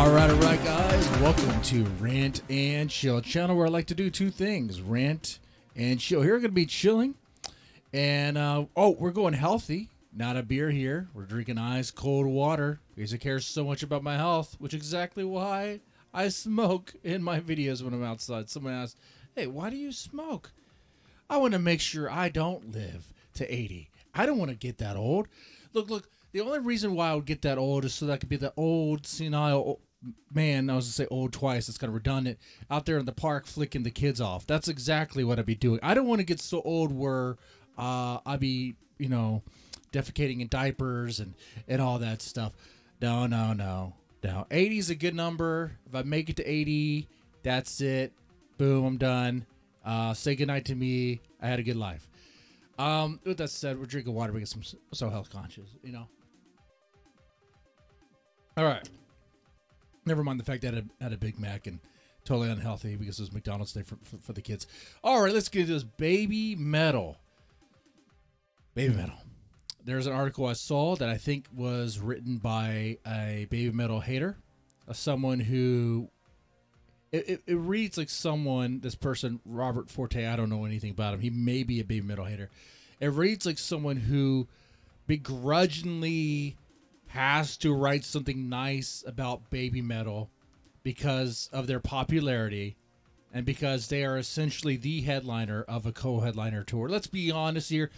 All right, guys. Welcome to Rant and Chill, a channel where I like to do two things: rant and chill. Here we're going to be chilling, and we're going healthy. Not a beer here. We're drinking ice cold water because I care so much about my health, which is exactly why I smoke in my videos when I'm outside. Someone asked, "Hey, why do you smoke?" I want to make sure I don't live to 80. I don't want to get that old. Look. The only reason why I would get that old is so that I could be the old senile man. I was going to say old twice. It's kind of redundant. Out there in the park flicking the kids off. That's exactly what I'd be doing. I don't want to get so old where I'd be, defecating in diapers and all that stuff. No. 80 is a good number. If I make it to 80, that's it. Boom, I'm done. Say goodnight to me. I had a good life. With that said, we're drinking water because I'm so health conscious, All right. Never mind the fact that I had a Big Mac and totally unhealthy because it was McDonald's day for the kids. All right, let's get into this baby metal. Baby metal. There's an article I saw that I think was written by a baby metal hater, someone who it reads like someone, this person, Robert Forte, I don't know anything about him. He may be a baby metal hater. It reads like someone who begrudgingly has to write something nice about baby metal because of their popularity and because they are essentially the headliner of a co-headliner tour. Let's be honest here.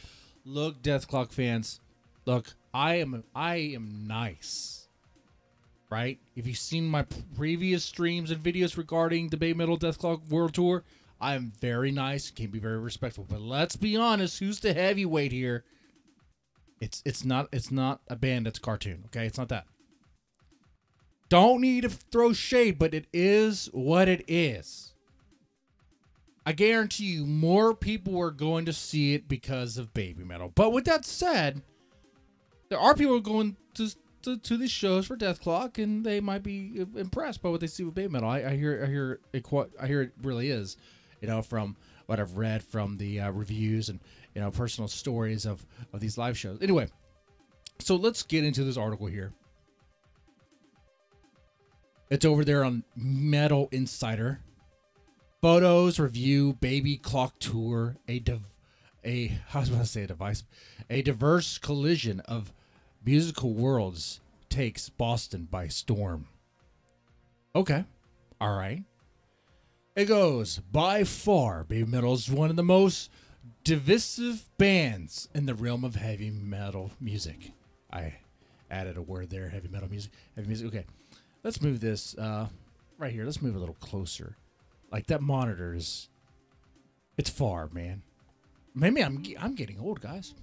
Look, BABYKLOK fans, look, I am nice, right? If you've seen my previous streams and videos regarding the BABYMETAL BABYKLOK World Tour, I am very nice, can be very respectful. But let's be honest, who's the heavyweight here? It's not a band that's cartoon, okay? It's not that. Don't need to throw shade, but it is what it is. I guarantee you more people are going to see it because of baby metal. But with that said, there are people going to these shows for BABYKLOK, and they might be impressed by what they see with baby metal. I hear it really is, from what I've read from the reviews and personal stories of these live shows. Anyway, so let's get into this article here. It's over there on Metal Insider. Photos review BABYKLOK tour, a diverse collision of musical worlds takes Boston by storm. Okay, all right. It goes, by far, baby metal is one of the most divisive bands in the realm of heavy metal music. I added a word there, heavy metal music. Heavy music. Okay, let's move this right here. Let's move a little closer. Like that monitor is, it's far, man. Maybe I'm getting old, guys.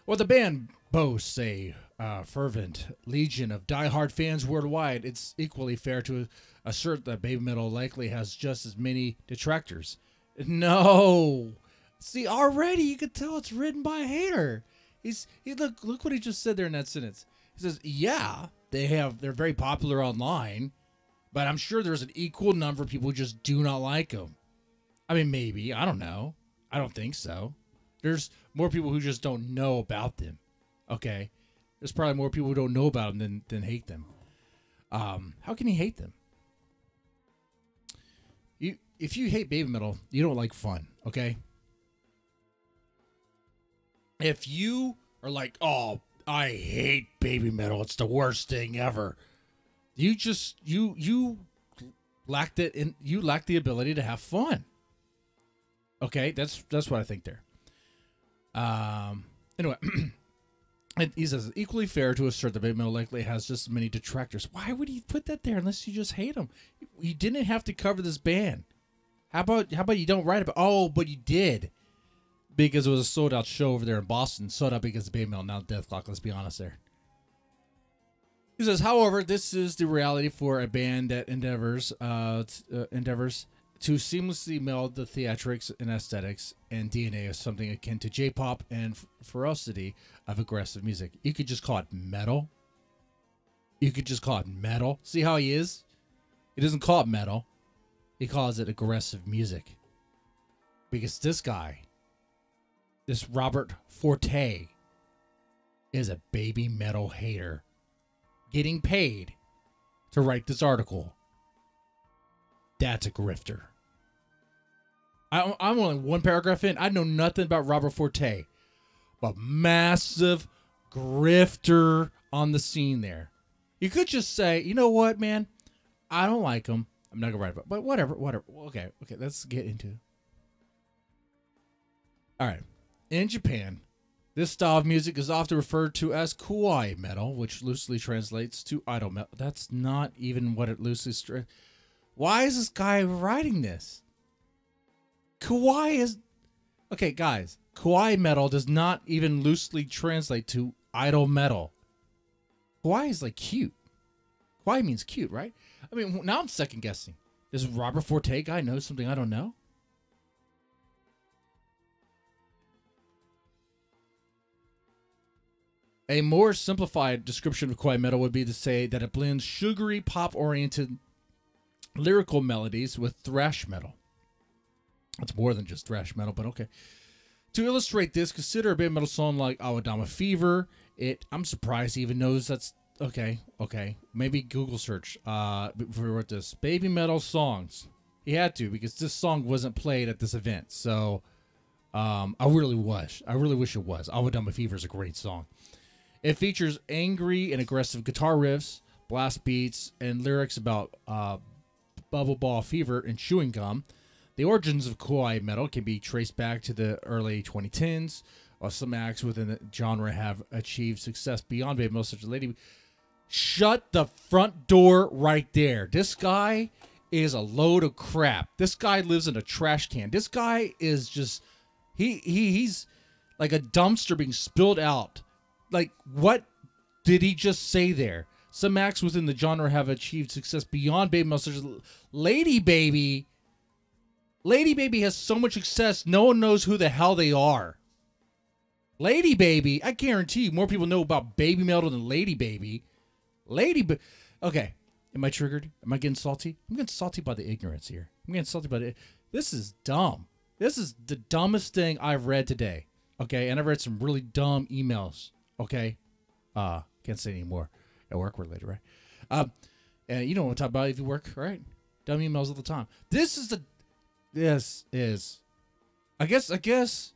Well, the band boasts a fervent legion of diehard fans worldwide. It's equally fair to assert that baby metal likely has just as many detractors. No, see, already you could tell it's written by a hater. Look what he just said there in that sentence. He says, "Yeah, they're very popular online, but I'm sure there's an equal number of people who just do not like them." I mean, maybe, I don't know. I don't think so. There's more people who just don't know about them. Okay, there's probably more people who don't know about them than hate them. How can you hate them? If you hate baby metal, you don't like fun, okay? If you are like, "Oh, I hate baby metal, it's the worst thing ever," you lack the ability to have fun. Okay, that's what I think there. Anyway, he says, equally fair to assert that baby metal likely has just as many detractors. Why would he put that there unless you just hate him? You didn't have to cover this band. How about you don't write about? Oh, but you did, because it was a sold out show over there in Boston. Sold out because of baby metal, not BABYKLOK. Let's be honest there. He says, however, this is the reality for a band that endeavors to seamlessly meld the theatrics and aesthetics and DNA of something akin to J-pop and ferocity of aggressive music. You could just call it metal. You could just call it metal. See how he is? He doesn't call it metal. He calls it aggressive music. Because this guy, this Robert Forte, is a baby metal hater getting paid to write this article. That's a grifter. I'm only one paragraph in. I know nothing about Robert Forte, but massive grifter on the scene there. You could just say, you know what, man? I don't like him. I'm not going to write about it, but whatever. Okay, let's get into it. All right. In Japan, this style of music is often referred to as kawaii metal, which loosely translates to idol metal. That's not even what it loosely translates. Why is this guy writing this? Kawaii is... Okay, guys. Kawaii metal does not even loosely translate to idol metal. Kawaii is like cute. Kawaii means cute, right? I mean, now I'm second guessing. Does Robert Forte guy know something I don't know? A more simplified description of kawaii metal would be to say that it blends sugary, pop-oriented lyrical melodies with thrash metal. It's more than just thrash metal, but okay. To illustrate this, consider a BABYMETAL song like Awadama Fever. I'm surprised he even knows that's... Okay. Maybe Google search before we wrote this. BABYMETAL songs. He had to, because this song wasn't played at this event. So, I really wish it was. Awadama Fever is a great song. It features angry and aggressive guitar riffs, blast beats, and lyrics about bubble ball fever and chewing gum. The origins of kawaii metal can be traced back to the early 2010s, while some acts within the genre have achieved success beyond BABYMETAL, such as Lady... Shut the front door right there. This guy is a load of crap. This guy lives in a trash can. This guy is just... He's like a dumpster being spilled out. Like, what did he just say there? Some acts within the genre have achieved success beyond BABYMETAL, such as Lady Baby. Lady Baby has so much success, no one knows who the hell they are. Lady Baby, I guarantee you more people know about BABYMETAL than Lady Baby. Okay, am I triggered? Am I getting salty? I'm getting salty by the ignorance here. I'm getting salty by the... This is dumb. This is the dumbest thing I've read today. Okay, and I've read some really dumb emails. Okay, can't say anymore. At work related, right? And you know what I'm talking about if you work, right? Dumb emails all the time. This is, I guess,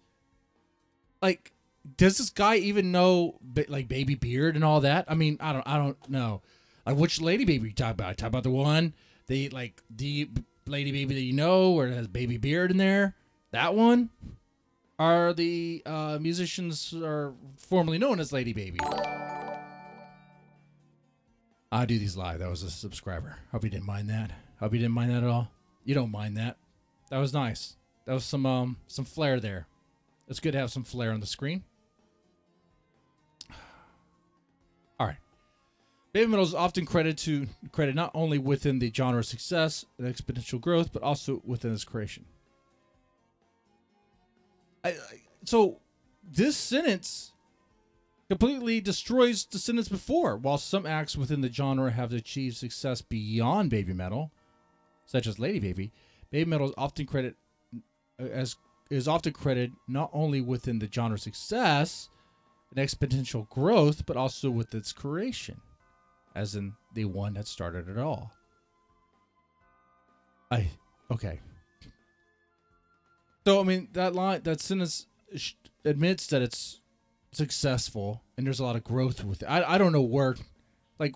like, does this guy even know, like, Baby Beard and all that? I mean, I don't know. Like, which Lady Baby you talk about? I talk about the one, the Lady Baby that you know, where it has Baby Beard in there. That one? Are the musicians are formerly known as Lady Baby. I do these live. That was a subscriber. Hope you didn't mind that. Hope you didn't mind that at all. You don't mind that. That was nice. That was some flair there. It's good to have some flair on the screen. All right. BABYMETAL is often credited not only within the genre's success and exponential growth, but also within its creation. So this sentence completely destroys the sentence before. While some acts within the genre have achieved success beyond BABYMETAL, such as Lady Baby, BABYMETAL is often credited not only within the genre's success and exponential growth, but also with its creation, as in the one that started it all. Okay. So, I mean, that sentence admits that it's successful and there's a lot of growth with it. I don't know where do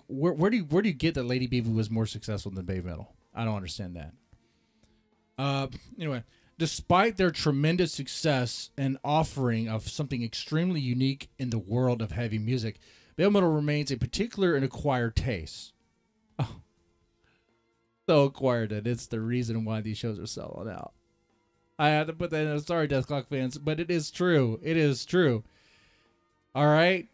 you get that Lady Baby was more successful than BABYMETAL? I don't understand that. Anyway, despite their tremendous success and offering of something extremely unique in the world of heavy music, BABYMETAL remains a particular and acquired taste. Oh, so acquired that it's the reason why these shows are selling out. I had to put that in. Sorry, Deathclock fans, but it is true. It is true. All right.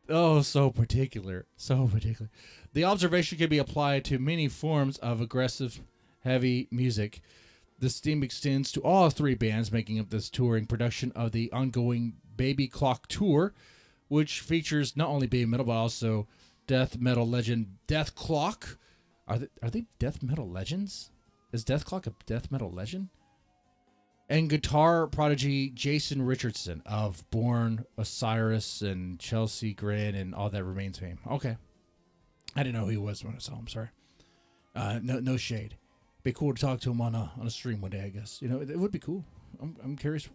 Oh, so particular. So particular. The observation can be applied to many forms of aggressive, heavy music. This theme extends to all three bands making up this touring production of the ongoing BABYKLOK tour, which features not only BABYMETAL but also death metal legend Deathclock. Are they death metal legends? Is Deathclock a death metal legend? And guitar prodigy Jason Richardson of Born, Osiris, and Chelsea Grin and All That Remains fame. Okay. I didn't know who he was when I saw him. Sorry. No shade. Be cool to talk to him on a stream one day, I guess. You know, it would be cool. I'm curious.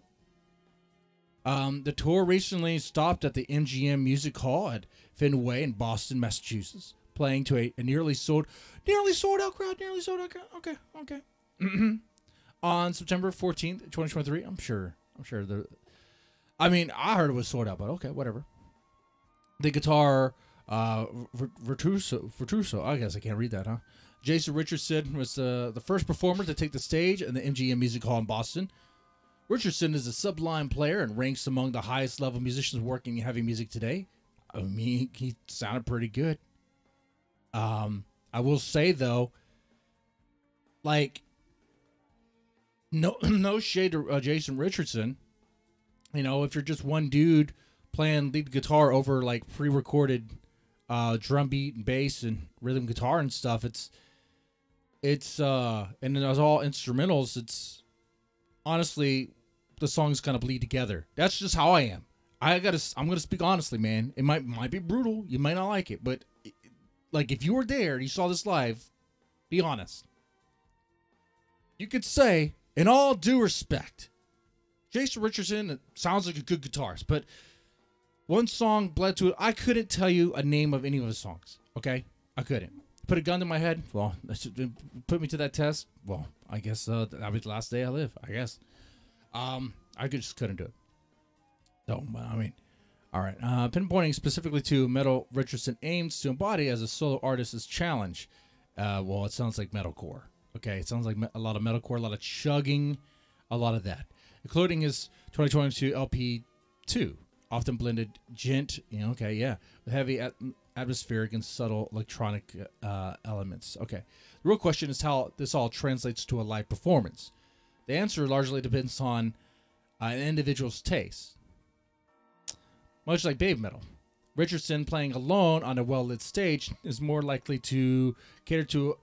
The tour recently stopped at the MGM Music Hall at Fenway in Boston, Massachusetts, playing to a nearly sold out crowd. Okay. On September 14th, 2023. I'm sure. I mean, I heard it was sold out, but okay, whatever. The guitar virtuoso. I guess I can't read that, huh? Jason Richardson was the first performer to take the stage in the MGM Music Hall in Boston. Richardson is a sublime player and ranks among the highest level musicians working in heavy music today. I mean, he sounded pretty good. I will say though, like, no shade to Jason Richardson. You know, if you're just one dude playing lead guitar over like pre-recorded drum beat and bass and rhythm guitar and stuff, it's and it was all instrumentals. It's honestly, the songs kind of bleed together. That's just how I am. I'm gonna speak honestly, man. It might be brutal. You might not like it, but like if you were there and you saw this live, be honest. You could say, in all due respect, Jason Richardson sounds like a good guitarist, but one song bled to it. I couldn't tell you a name of any of his songs. Okay, I couldn't. Put a gun to my head. Well, put me to that test. Well, I guess that'll be the last day I live. I guess. I just couldn't do it. So, I mean, all right. Pinpointing specifically to metal, Richardson aims to embody as a solo artist's challenge. Well, it sounds like metalcore. Okay, it sounds like a lot of metalcore, a lot of chugging, a lot of that, including his 2022 LP 2, often blended gent. Okay, yeah, with heavy atmospheric and subtle electronic elements. Okay, the real question is how this all translates to a live performance. The answer largely depends on an individual's taste. Much like BABYMETAL, Richardson playing alone on a well-lit stage is more likely to cater to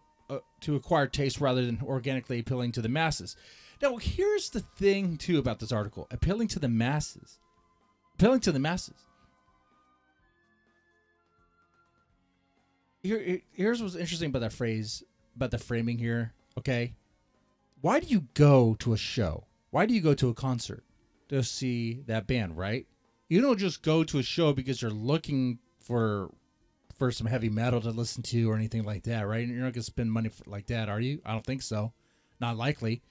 acquired taste rather than organically appealing to the masses. Now, here's the thing, too, about this article. Appealing to the masses. Here's what's interesting about that phrase, about the framing here, okay? Why do you go to a show? Why do you go to a concert? To see that band, right? You don't just go to a show because you're looking for some heavy metal to listen to or anything like that, right? You're not going to spend money like that, are you? I don't think so. Not likely.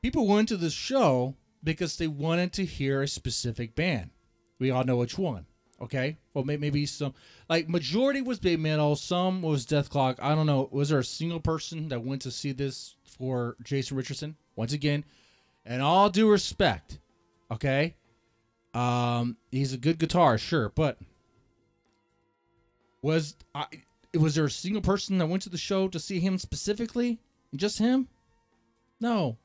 People went to this show because they wanted to hear a specific band. We all know which one, okay? Well, maybe some, like, majority was BABYMETAL, some was BABYKLOK. I don't know. Was there a single person that went to see this for Jason Richardson? Once again, in all due respect, okay? He's a good guitarist, sure, but was there a single person that went to the show to see him specifically? Just him? No.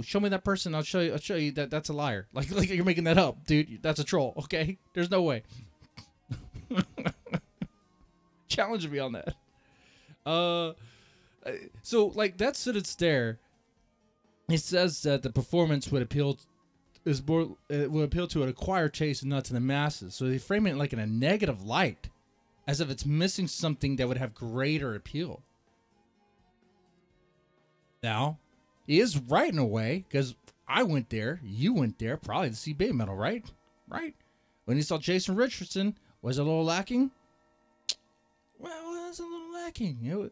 Show me that person. I'll show you that that's a liar. Like you're making that up, dude. That's a troll. Okay, there's no way. Challenge me on that. So like that sentence there, it says that the performance would appeal to an acquired taste and not to the masses. So they frame it like in a negative light, as if it's missing something that would have greater appeal. Now, he is right in a way, because I went there, you went there, probably to see BABYMETAL, right? Right? When you saw Jason Richardson, was it a little lacking? Well, it was a little lacking.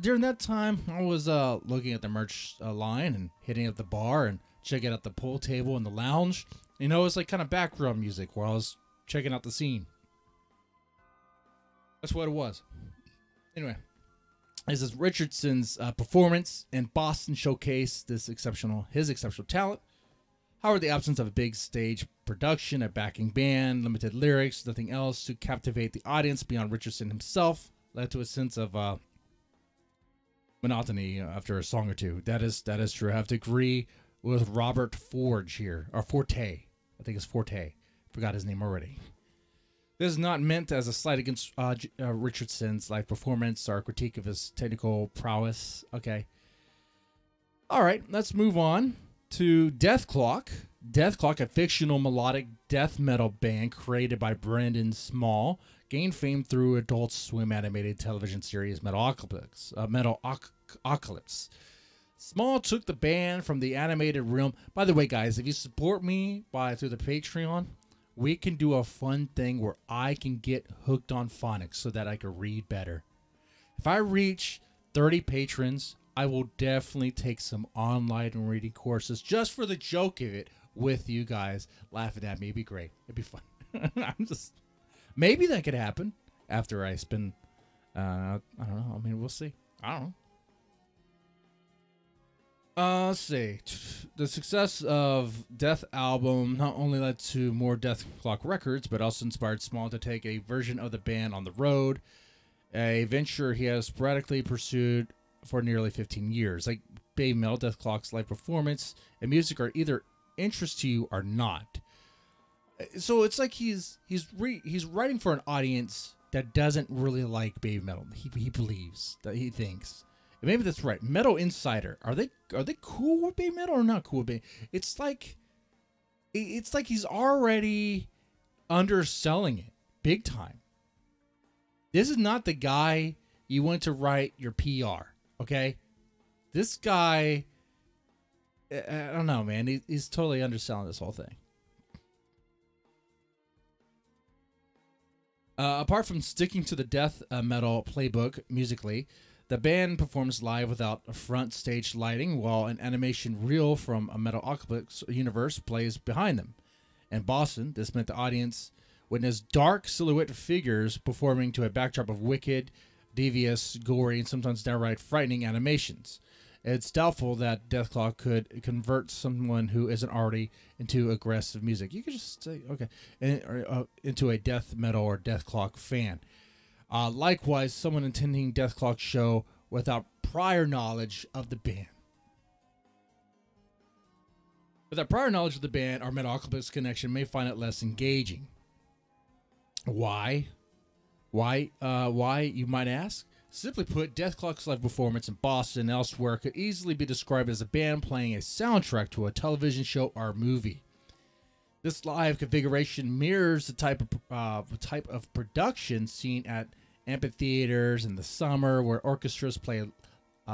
During that time, I was looking at the merch line and hitting up the bar and checking out the pool table and the lounge. It was like kind of background music while I was checking out the scene. That's what it was. Anyway, this is Richardson's performance in Boston showcased his exceptional talent. However, the absence of a big stage production, a backing band, limited lyrics, nothing else to captivate the audience beyond Richardson himself led to a sense of monotony after a song or two. That is true. I have to agree with Robert Forge here, or Forte. I think it's Forte. Forgot his name already. This is not meant as a slight against Richardson's live performance or a critique of his technical prowess. Okay. All right, let's move on to BABYKLOK. BABYKLOK, a fictional melodic death metal band created by Brendan Small, gained fame through Adult Swim animated television series Metalocalypse. Small took the band from the animated realm. By the way, guys, if you support me through the Patreon, we can do a fun thing where I can get hooked on phonics so that I can read better. If I reach 30 patrons, I will definitely take some online reading courses just for the joke of it with you guys laughing at me. It'd be great. It'd be fun. Maybe that could happen after I spend, I don't know. I mean, we'll see. I don't know. Let's see. The success of Death album not only led to more BABYKLOK records, but also inspired Small to take a version of the band on the road, a venture he has sporadically pursued for nearly 15 years. Like BABYMETAL, BABYKLOK's live performance and music are either interest to you or not. So it's like he's writing for an audience that doesn't really like BABYMETAL. He believes that he thinks. And maybe that's right. Metal Insider. Are they cool with BABYMETAL or not cool with BABYMETAL? It's like he's already underselling it big time. This is not the guy you want to write your PR. Okay, this guy, I don't know, man. He's totally underselling this whole thing. Apart from sticking to the death metal playbook musically, the band performs live without front stage lighting, while an animation reel from a Metalocalypse universe plays behind them. In Boston, this meant the audience witnessed dark silhouette figures performing to a backdrop of wicked, devious, gory, and sometimes downright frightening animations. It's doubtful that BABYKLOK could convert someone who isn't already into aggressive music. You could just say, okay, into a death metal or BABYKLOK fan. Likewise, someone attending BABYKLOK show without prior knowledge of the band. Without prior knowledge of the band, our Metalocalypse connection may find it less engaging. Why? Why, you might ask? Simply put, BABYKLOK's live performance in Boston and elsewhere could easily be described as a band playing a soundtrack to a television show or movie. This live configuration mirrors the type of production seen at amphitheaters in the summer, where orchestras play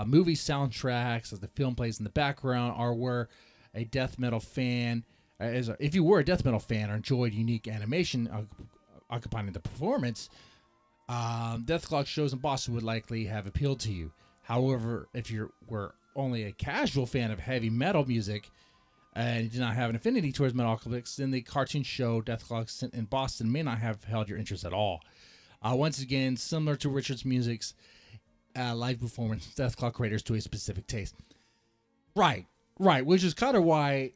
movie soundtracks as the film plays in the background, or where a death metal fan, if you were a death metal fan or enjoyed unique animation occupying the performance, BABYKLOK shows in Boston would likely have appealed to you. However, if you were only a casual fan of heavy metal music and you did not have an affinity towards Metalocalypse, then the cartoon show BABYKLOK in Boston may not have held your interest at all. Once again, similar to Richard's music's live performance, BABYKLOK caters to a specific taste. Right, which is kind of why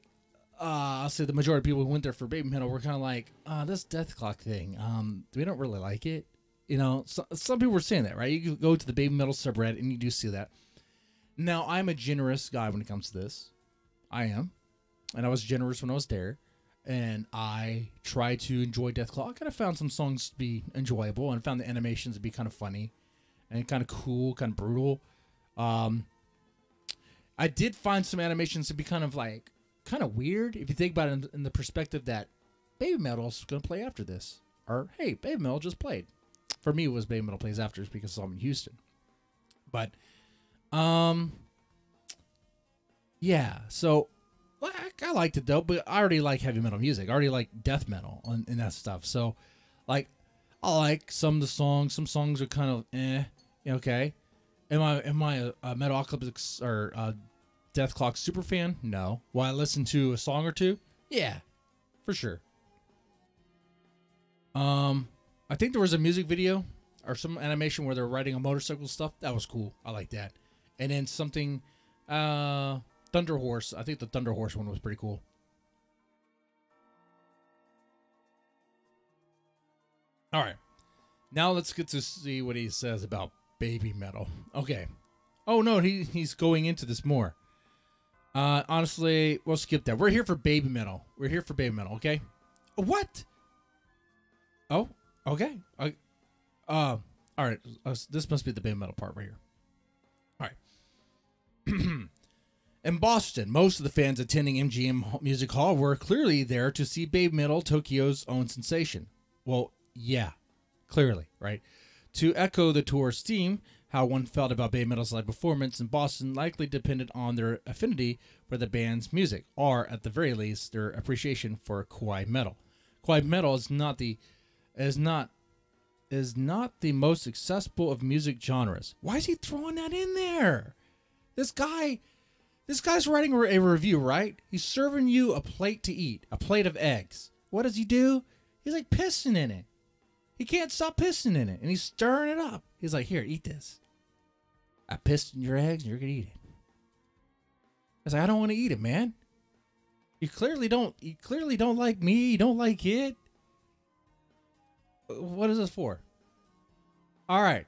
I'll say the majority of people who went there for BABYMETAL were kind of like, this BABYKLOK thing, we don't really like it. You know, some people were saying that, right? You can go to the BABYMETAL subreddit and you do see that. Now, I'm a generous guy when it comes to this. I am. And I was generous when I was there. And I tried to enjoy BABYKLOK. And I found some songs to be enjoyable. And found the animations to be kind of funny. And kind of cool, kind of brutal. I did find some animations to be kind of weird. If you think about it in the perspective that BABYMETAL's going to play after this. Or, hey, BABYMETAL just played. For me, it was BABYMETAL plays after because I'm in Houston. But, yeah. So, I liked it, though. But I already like heavy metal music. I already like death metal and that stuff. So, I like some of the songs. Some songs are kind of, okay. Am I a Metalocalypse or BABYKLOK super fan? No. Will I listen to a song or two? Yeah, for sure. I think there was a music video or some animation where they're riding a motorcycle stuff. That was cool. I like that. And then something, Thunder Horse. I think the Thunder Horse one was pretty cool. All right. Now let's get to see what he says about BABYMETAL. Okay. Oh, no, he's going into this more. Honestly, we'll skip that. We're here for BABYMETAL. We're here for BABYMETAL, okay? What? Oh, okay. All right. This must be the BABYMETAL part right here. All right. In Boston, most of the fans attending MGM Music Hall were clearly there to see BABYMETAL, Tokyo's own sensation. Well, yeah. Clearly, right? To echo the tour's theme, how one felt about BABYMETAL's live performance in Boston likely depended on their affinity for the band's music, or at the very least, their appreciation for kawaii metal. Kawaii metal is not the most accessible of music genres. Why is he throwing that in there? This guy's writing a review, right? He's serving you a plate to eat, a plate of eggs. What does he do? He's like pissing in it. He can't stop pissing in it, and he's stirring it up. He's like, here, eat this. I pissed in your eggs, and you're gonna eat it. I was like, I don't want to eat it, man. You clearly don't like me. You don't like it. What is this for? All right.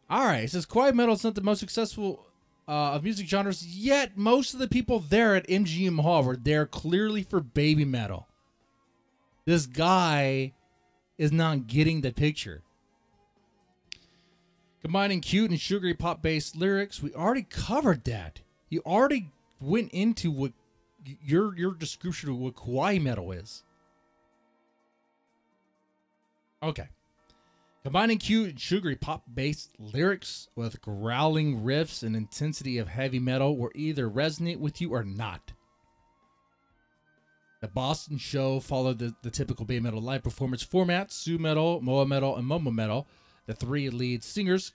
It says kawaii metal is not the most successful of music genres, yet most of the people there at MGM Hall were there clearly for BABYMETAL. This guy is not getting the picture. Combining cute and sugary pop-based lyrics, we already covered that. You already went into what your description of what kawaii metal is. Okay. Combining cute and sugary pop-based lyrics with growling riffs and intensity of heavy metal will either resonate with you or not. The Boston show followed the typical BABYMETAL live performance format: Su metal, Moa metal, and Momo metal. The three lead singers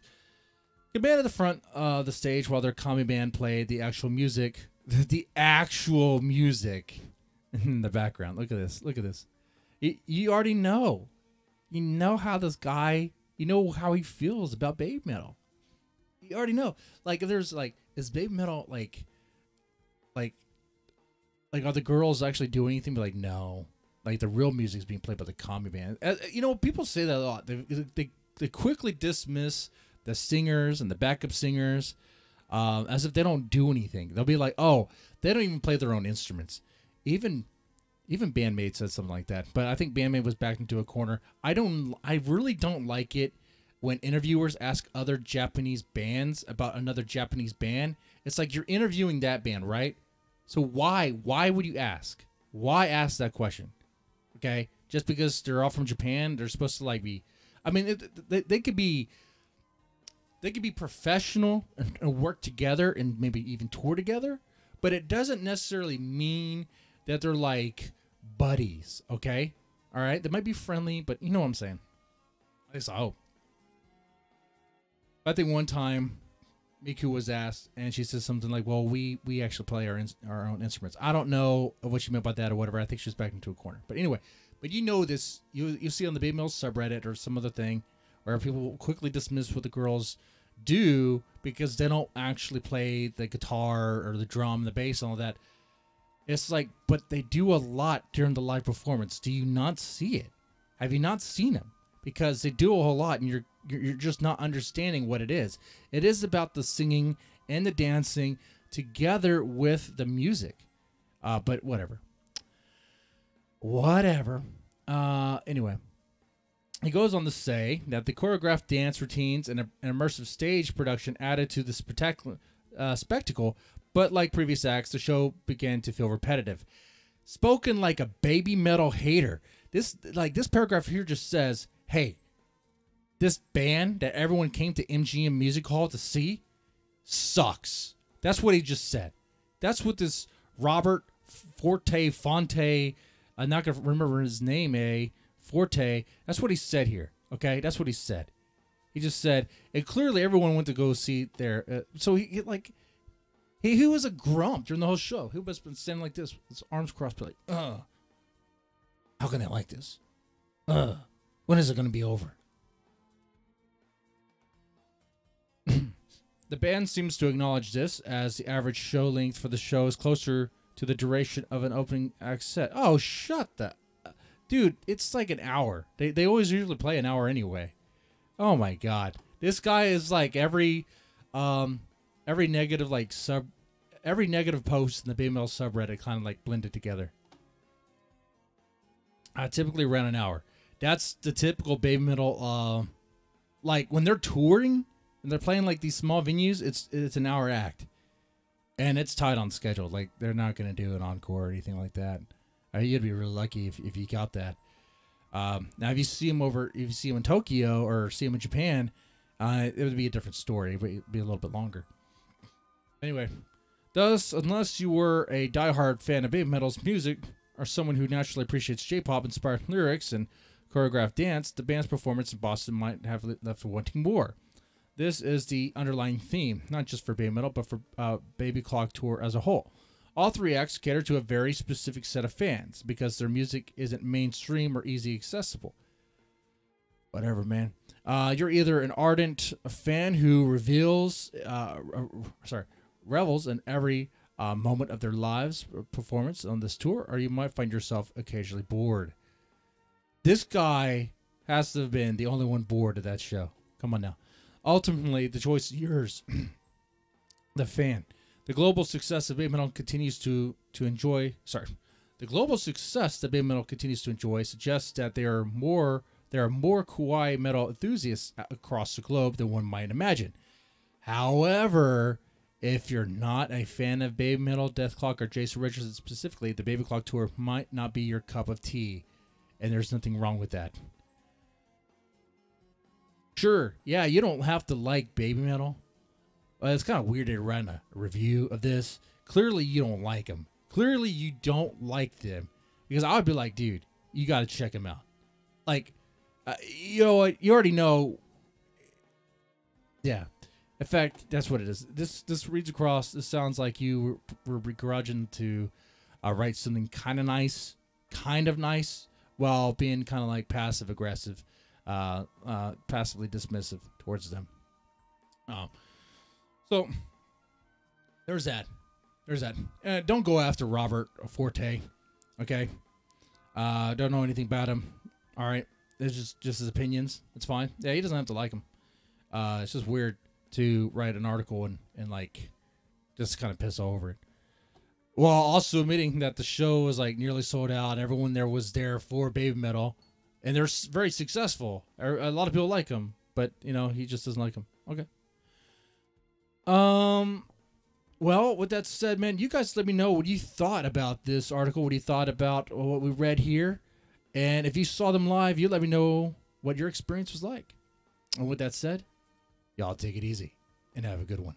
commanded the front of the stage while their comedy band played the actual music. The actual music in the background. Look at this. Look at this. You already know. You know how this guy, you know how he feels about BABYMETAL. You already know. Like, if there's like, is BABYMETAL like are the girls actually doing anything? But like, no. Like, the real music is being played by the comedy band. You know, people say that a lot. They quickly dismiss the singers and the backup singers as if they don't do anything. They'll be like, oh, they don't even play their own instruments. Even Bandmate said something like that. But I think Bandmate was backed into a corner. I really don't like it when interviewers ask other Japanese bands about another Japanese band. It's like, you're interviewing that band, right? So why would you ask? Why ask that question? Okay, just because they're all from Japan, they're supposed to like be. I mean, they could be professional and work together and maybe even tour together, but it doesn't necessarily mean that they're like buddies. Okay, all right, they might be friendly, but you know what I'm saying. At least I hope. I think one time Miku was asked, and she said something like, well, we actually play our own instruments. I don't know what she meant by that or whatever. I think she was backed into a corner. But anyway, you know this. You see on the BABYMETAL subreddit or some other thing where people quickly dismiss what the girls do because they don't actually play the guitar or the drum, the bass, and all that. It's like, but they do a lot during the live performance. Do you not see it? Have you not seen them? Because they do a whole lot, and you're just not understanding what it is. It is about the singing and the dancing together with the music. But whatever. Anyway, he goes on to say that the choreographed dance routines and an immersive stage production added to the spectacle, but like previous acts, the show began to feel repetitive. Spoken like a BABYMETAL hater. This paragraph here just says, hey, this band that everyone came to MGM Music Hall to see sucks. That's what he just said. That's what this Robert Fonte, I'm not going to remember his name, Forte, that's what he said here, okay? That's what he said. He just said, and clearly everyone went to go see their, so he was a grump during the whole show. He was been standing like this, with his arms crossed, like, how can I like this? When is it going to be over? The band seems to acknowledge this, as the average show length for the show is closer to the duration of an opening act set. Oh, shut the... Dude, it's like an hour. They always usually play an hour anyway. Oh my god. This guy is like every negative every negative post in the BABYMETAL subreddit kind of like blended together. Typically around an hour. That's the typical BABYMETAL like when they're touring and they're playing like these small venues, it's an hour act. And it's tight on schedule. Like, they're not going to do an encore or anything like that. You'd be really lucky if you got that. Now, if you see him in Tokyo or see him in Japan, it would be a different story. It would be a little bit longer. Anyway, thus, unless you were a diehard fan of BABYMETAL's music or someone who naturally appreciates J-pop inspired lyrics and choreographed dance, the band's performance in Boston might have left wanting more. This is the underlying theme, not just for BABYMETAL, but for BABYKLOK Tour as a whole. All three acts cater to a very specific set of fans because their music isn't mainstream or easy accessible. Whatever, man. You're either an ardent fan who revels in every moment of their lives performance on this tour, or you might find yourself occasionally bored. This guy has to have been the only one bored at that show. Come on now. Ultimately, the choice is yours, the fan. The global success that BABYMETAL continues to enjoy. The global success that BABYMETAL continues to enjoy suggests that there are more kawaii metal enthusiasts across the globe than one might imagine. However, if you're not a fan of BABYMETAL, Deathklok, or Jason Richardson specifically, the BABYKLOK Tour might not be your cup of tea, and there's nothing wrong with that. Sure, yeah, you don't have to like BABYMETAL. It's kind of weird to run a review of this. Clearly, you don't like them. Clearly, you don't like them. Because I would be like, dude, you got to check them out. Like, you know what? You already know. Yeah. In fact, that's what it is. This reads across. This sounds like you were begrudging to write something kind of nice, while being kind of like passive-aggressive, passively dismissive towards them. So, there's that. Don't go after Robert Forte, okay? Don't know anything about him. All right, it's just his opinions. It's fine. Yeah, he doesn't have to like him. It's just weird to write an article and like just kind of piss over it. While also admitting that the show was like nearly sold out. Everyone there was there for BABYMETAL, and they're very successful. A lot of people like him, but you know he just doesn't like him. Okay. Well, with that said, man, you guys let me know what you thought about this article, what you thought about what we read here. And if you saw them live, you let me know what your experience was like. And with that said, y'all take it easy and have a good one.